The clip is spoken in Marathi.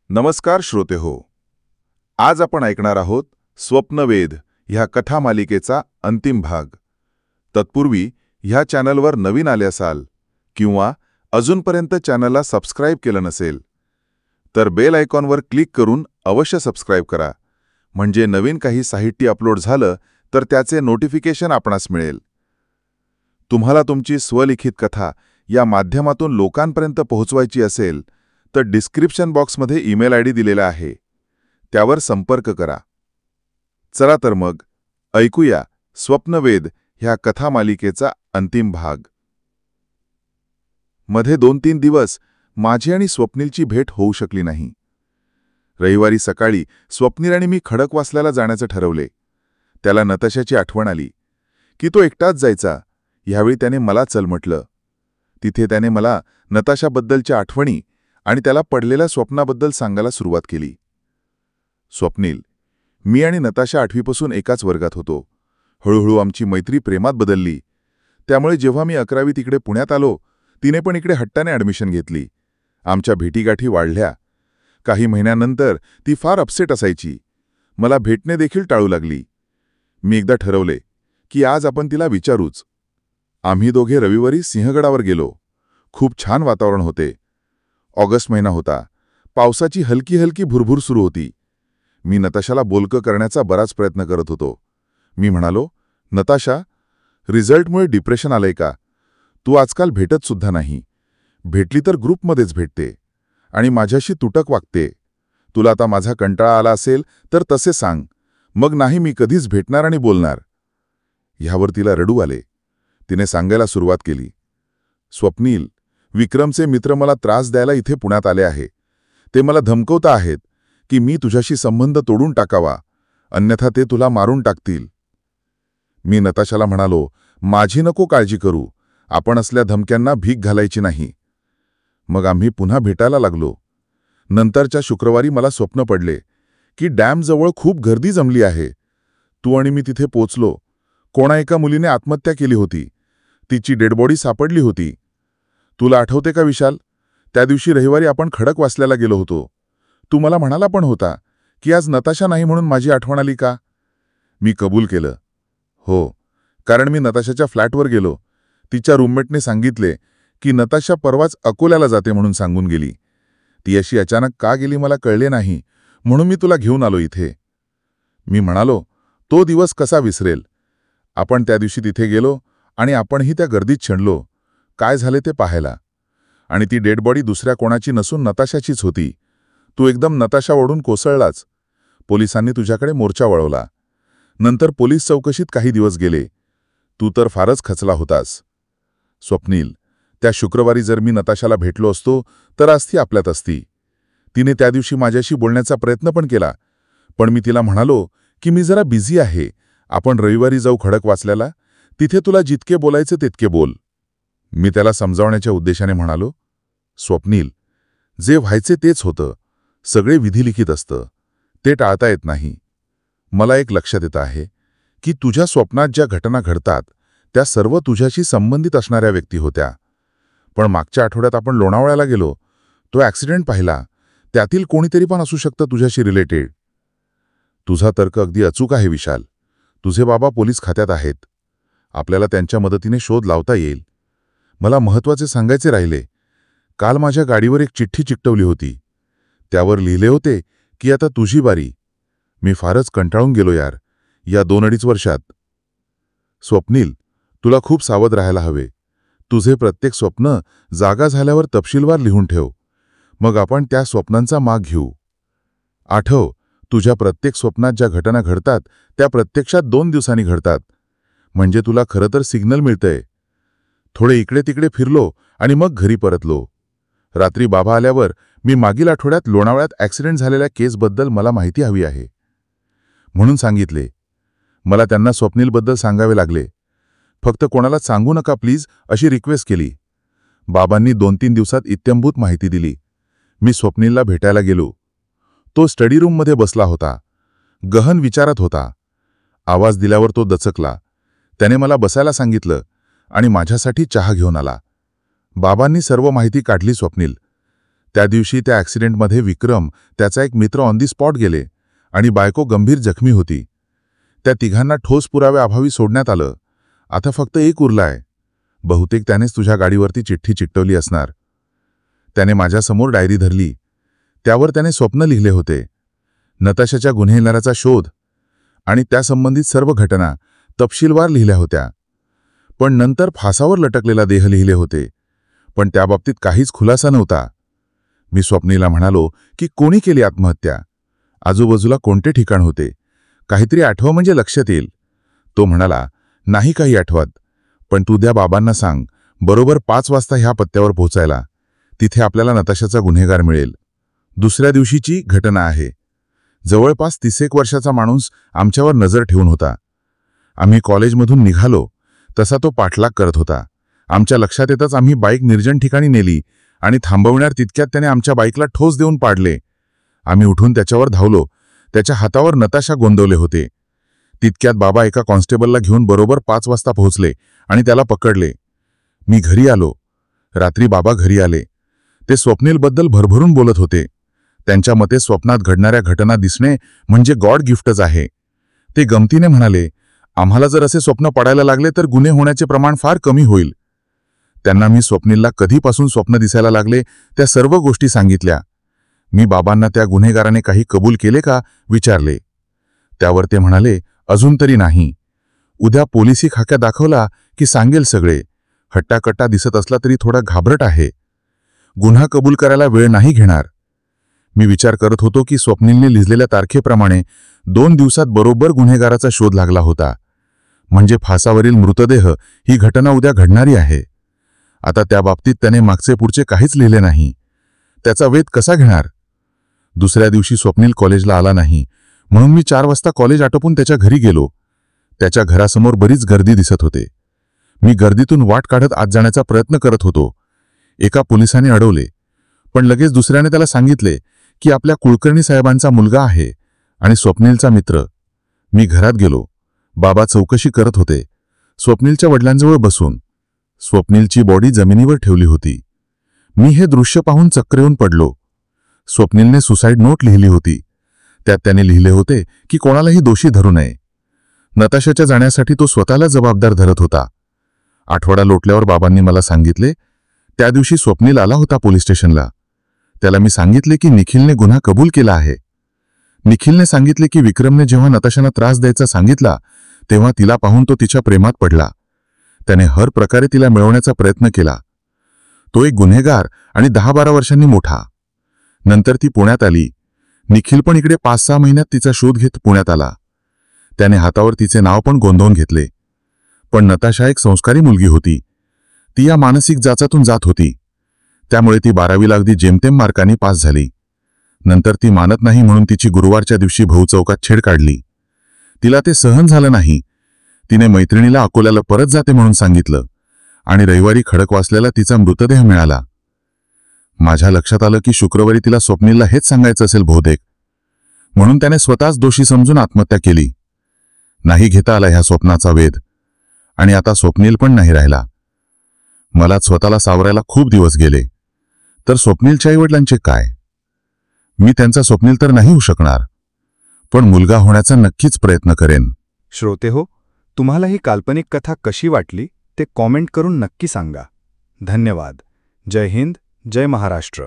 नमस्कार श्रोतेहो. आज आपण ऐकणार आहोत स्वप्नवेध ह्या कथा मालिकेचा अंतिम भाग. तत्पूर्वी ह्या चॅनलवर नवीन आले असाल किंवा अजूनपर्यंत चॅनलला सबस्क्राईब केलं नसेल तर बेल आयकॉनवर क्लिक करून अवश्य सबस्क्राईब करा, म्हणजे नवीन काही साहित्य अपलोड झालं तर त्याचे नोटिफिकेशन आपणास मिळेल. तुम्हाला तुमची स्वलिखित कथा या माध्यमातून लोकांपर्यंत पोहोचवायची असेल तर डिस्क्रिप्शन बॉक्समध्ये ईमेल आयडी दिलेला आहे, त्यावर संपर्क करा. चला तर मग ऐकूया स्वप्नवेध ह्या कथा मालिकेचा अंतिम भाग. मध्ये 2-3 दिवस माझी आणि स्वप्नीलची भेट होऊ शकली नाही. रविवारी सकाळी स्वप्नील आणि मी खडकवासल्याला जाण्याचं ठरवले. त्याला नताशाची आठवण आली की तो एकटाच जायचा. ह्यावेळी त्याने मला चल म्हटलं. तिथे त्याने मला नताशाबद्दलच्या आठवणी आणि त्याला पडलेल्या स्वप्नाबद्दल सांगायला सुरुवात केली. स्वप्नील, मी आणि नताशा 8वीपासून एकाच वर्गात होतो. हळूहळू आमची मैत्री प्रेमात बदलली. त्यामुळे जेव्हा मी 11वी तिकडे पुण्यात आलो, तिने पण इकडे हट्टाने ॲडमिशन घेतली. आमच्या भेटीगाठी वाढल्या. काही महिन्यानंतर ती फार अपसेट असायची. मला भेटणे देखील टाळू लागली. मी एकदा ठरवले की आज आपण तिला विचारूच. आम्ही दोघे रविवारी सिंहगडावर गेलो. खूप छान वातावरण होते. ऑगस्ट महिना होता. पावसाची हलकी हलकी भुरभुर सुरू होती. मी नताशाला बोलकं करण्याचा बराच प्रयत्न करत होतो. मी म्हणालो, नताशा, रिझल्टमुळे डिप्रेशन आलंय का? तू आजकाल भेटत सुद्धा नाही. भेटली तर ग्रुपमध्येच भेटते आणि माझ्याशी तुटक वागते. तुला आता माझा कंटाळा आला असेल तर तसे सांग, मग नाही मी कधीच भेटणार आणि बोलणार. ह्यावर तिला रडू आले. तिने सांगायला सुरुवात केली, स्वप्नील, विक्रमचे मित्र मला त्रास द्यायला इथे पुण्यात आले आहे. ते मला धमकवता आहेत की मी तुझ्याशी संबंध तोडून टाकावा, अन्यथा ते तुला मारून टाकतील. मी नताशाला म्हणालो, माझी नको काळजी करू. आपण असल्या धमक्यांना भीक घालायची नाही. मग आम्ही पुन्हा भेटायला लागलो. नंतरच्या शुक्रवारी मला स्वप्न पडले की डॅमजवळ खूप गर्दी जमली आहे. तू आणि मी तिथे पोचलो. कोणा एका मुलीने आत्महत्या केली होती. तिची डेडबॉडी सापडली होती. तुला आठवते का विशाल? त्या दिवशी रविवारी आपण खडकवासल्याला गेलो होतो. तू मला म्हणाला पण होता की आज नताशा नाही म्हणून माझी आठवण आली का? मी कबूल केलं. हो, कारण मी नताशाच्या फ्लॅटवर गेलो. तिच्या रूममेटने सांगितले की नताशा परवाच अकोल्याला जाते म्हणून सांगून गेली. ती अशी अचानक का गेली मला कळले नाही, म्हणून मी तुला घेऊन आलो इथे. मी म्हणालो, तो दिवस कसा विसरेल. आपण त्या दिवशी तिथे गेलो आणि आपणही त्या गर्दीत छंडलो. काय झाले ते पाहायला. आणि ती डेड बॉडी दुसऱ्या कोणाची नसून नताशाचीच होती. तू एकदम नताशा ओढून कोसळलाच. पोलिसांनी तुझ्याकडे मोर्चा वळवला. नंतर पोलीस चौकशीत काही दिवस गेले. तू तर फारच खचला होतास. स्वप्नील, त्या शुक्रवारी जर मी नताशाला भेटलो असतो तर आज ती आपल्यात असती. तिने त्या दिवशी माझ्याशी बोलण्याचा प्रयत्न पण केला, पण मी तिला म्हणालो की मी जरा बिझी आहे. आपण रविवारी जाऊ खडकवासल्याला. तिथे तुला जितके बोलायचे तितके बोल. मी त्याला समजावण्याच्या उद्देशाने म्हणालो, स्वप्नील, जे व्हायचे तेच होतं. सगळे विधिलिखित असतं. ते टाळता येत नाही. मला एक लक्षात येतं आहे की तुझ्या स्वप्नात ज्या घटना घडतात त्या सर्व तुझ्याशी संबंधित असणाऱ्या व्यक्ती होत्या. पण मागच्या आठवड्यात आपण लोणावळ्याला गेलो. तो ॲक्सिडेंट पाहिला. त्यातील कोणीतरी पण असू शकतं तुझ्याशी रिलेटेड. तुझा तर्क अगदी अचूक आहे विशाल. तुझे बाबा पोलीस खात्यात आहेत. आपल्याला त्यांच्या मदतीने शोध लावता येईल. मला महत्त्वाचे सांगायचे राहिले. काल माझ्या गाडीवर एक चिठ्ठी चिकटवली होती. त्यावर लिहिले होते की आता तुझी बारी. मी फारच कंटाळून गेलो यार या 2-2.5 वर्षात. स्वप्नील, तुला खूप सावध राहायला हवे. तुझे प्रत्येक स्वप्न जागा झाल्यावर तपशीलवार लिहून ठेव. मग आपण त्या स्वप्नांचा माग घेऊ. आठव, तुझ्या प्रत्येक स्वप्नात ज्या घटना घडतात त्या प्रत्यक्षात 2 दिवसांनी घडतात. म्हणजे तुला खरं तर सिग्नल मिळतंय. थोडे इकडे तिकडे फिरलो आणि मग घरी परतलो. रात्री बाबा आल्यावर मी मागील आठवड्यात लोणावळ्यात ॲक्सिडेंट झालेल्या केसबद्दल मला माहिती हवी आहे म्हणून सांगितले. मला त्यांना स्वप्नीलबद्दल सांगावे लागले. फक्त कोणाला सांगू नका प्लीज अशी रिक्वेस्ट केली. बाबांनी 2-3 दिवसात इत्थंभूत माहिती दिली. मी स्वप्नीलला भेटायला गेलो. तो स्टडी रूममध्ये बसला होता. गहन विचारात होता. आवाज दिल्यावर तो दचकला. त्याने मला बसायला सांगितलं आणि माझ्यासाठी चहा घेऊन आला. बाबांनी सर्व माहिती काढली स्वप्नील. त्या दिवशी त्या ॲक्सिडेंटमध्ये विक्रम, त्याचा एक मित्र ऑन दी स्पॉट गेले आणि बायको गंभीर जखमी होती. त्या तिघांना ठोस पुराव्याअभावी सोडण्यात आलं. आता फक्त एक उरलाय. बहुतेक त्यानेच तुझ्या गाडीवरती चिठ्ठी चिकटवली असणार. त्याने माझ्यासमोर डायरी धरली. त्यावर त्याने स्वप्न लिहिले होते, नताशाच्या गुन्हेगाराचा शोध आणि त्यासंबंधित सर्व घटना तपशीलवार लिहिल्या होत्या. पण नंतर फासावर लटकलेला देह लिहिले होते, पण त्याबाबतीत काहीच खुलासा नव्हता. मी स्वप्नीला म्हणालो की कोणी केली आत्महत्या, आजूबाजूला कोणते ठिकाण होते, काहीतरी आठवं म्हणजे लक्षात येईल. तो म्हणाला, नाही काही आठवत, पण तू उद्या बाबांना सांग बरोबर 5 वाजता ह्या पत्त्यावर पोहोचायला. तिथे आपल्याला नताशाचा गुन्हेगार मिळेल. दुसऱ्या दिवशीची घटना आहे. जवळपास 30 वर्षाचा माणूस आमच्यावर नजर ठेवून होता. आम्ही कॉलेजमधून निघालो तसा तो पाठलाग करत होता. आमच्या लक्षात येतच आम्ही बाईक निर्जन ठिकाणी नेली आणि थांबवणार तितक्यात त्याने आमच्या बाईकला ठोस देऊन पाडले. आम्ही उठून त्याच्यावर धावलो. त्याच्या हातावर नताशा गोंदवले होते. तितक्यात बाबा एका कॉन्स्टेबलला घेऊन बरोबर 5 वाजता पोहोचले आणि त्याला पकडले. मी घरी आलो. रात्री बाबा घरी आले. ते स्वप्नीलबद्दल भरभरून बोलत होते. त्यांच्या मते स्वप्नात घडणाऱ्या घटना दिसणे म्हणजे गॉड गिफ्टच आहे. ते गमतीने म्हणाले, आम्हाला जर असे स्वप्न पडायला लागले तर गुन्हे होण्याचे प्रमाण फार कमी होईल. त्यांना मी स्वप्नीलला कधीपासून स्वप्न दिसायला लागले त्या सर्व गोष्टी सांगितल्या. मी बाबांना त्या गुन्हेगाराने काही कबूल केले का विचारले. त्यावर ते म्हणाले, अजून तरी नाही. उद्या पोलिसी खाक्या दाखवला की सांगेल सगळे. हट्टाकट्टा दिसत असला तरी थोडा घाबरट आहे. गुन्हा कबूल करायला वेळ नाही घेणार. मी विचार करत होतो की स्वप्नीलने लिहिलेल्या तारखेप्रमाणे 2 दिवसात बरोबर गुन्हेगाराचा शोध लागला होता. म्हणजे फासावरील मृतदेह ही घटना उद्या घडणारी आहे. आता त्या बाबतीत त्याने मागचे पुढचे काहीच लिहिले नाही. त्याचा वेध कसा घेणार? दुसऱ्या दिवशी स्वप्नील कॉलेजला आला नाही, म्हणून मी 4 वाजता कॉलेज आटोपून त्याच्या घरी गेलो. त्याच्या घरासमोर बरीच गर्दी दिसत होते. मी गर्दीतून वाट काढत आत जाण्याचा प्रयत्न करत होतो. एका पोलिसाने अडवले, पण लगेच दुसऱ्याने त्याला सांगितले की आपल्या कुलकर्णी साहेबांचा मुलगा आहे आणि स्वप्नीलचा मित्र. मी घरात गेलो. बाबा चौकशी करत होते, स्वप्नीलच्या वडिलांजवळ बसून. स्वप्नीलची बॉडी जमिनीवर ठेवली होती. मी हे दृश्य पाहून चक्र येऊन पडलो. स्वप्नीलने सुसाईड नोट लिहिली होती. त्यात त्याने लिहिले होते की कोणालाही दोषी धरू नये. नताशाच्या जाण्यासाठी तो स्वतःला जबाबदार धरत होता. आठवडा लोटल्यावर बाबांनी मला सांगितले, त्या दिवशी स्वप्नील आला होता पोलीस स्टेशनला. त्याला मी सांगितले की निखिलने गुन्हा कबूल केला आहे. निखिलने सांगितले की विक्रमने जेव्हा नताशांना त्रास द्यायचा सांगितला तेव्हा तिला पाहून तो तिच्या प्रेमात पडला. त्याने हर प्रकारे तिला मिळवण्याचा प्रयत्न केला. तो एक गुन्हेगार आणि 10-12 वर्षांनी मोठा. नंतर ती पुण्यात आली. निखिल पण इकडे 5-6 महिन्यात तिचा शोध घेत पुण्यात आला. त्याने हातावर तिचे नाव पण गोंधवून घेतले. पण नताशा एक संस्कारी मुलगी होती. ती या मानसिक जाचातून जात होती. त्यामुळे ती 12वीला अगदी जेमतेम मार्कांनी पास झाली. नंतर ती मानत नाही म्हणून तिची गुरुवारच्या दिवशी भाऊ चौकात छेड काढली. तिला ते सहन झालं नाही. तिने मैत्रिणीला अकोल्याला परत जाते म्हणून सांगितलं आणि रविवारी खडकवासल्याला तिचा मृतदेह मिळाला. माझ्या लक्षात आलं की शुक्रवारी तिला स्वप्नीलला हेच सांगायचं असेल बहुतेक, म्हणून त्याने स्वतःच दोषी समजून आत्महत्या केली. नाही घेता आला ह्या स्वप्नाचा वेध आणि आता स्वप्नील पण नाही राहिला. मला स्वतःला सावरायला खूप दिवस गेले. तर स्वप्नीलच्या आईवडिलांचे काय? मी त्यांचा स्वप्नील तर नाही होऊ शकणार, पण मुलगा होण्याचा नक्कीच प्रयत्न करेन. श्रोतेहो, तुम्हाला ही काल्पनिक कथा कशी वाटली ते कॉमेंट करून नक्की सांगा. धन्यवाद. जय हिंद, जय महाराष्ट्र.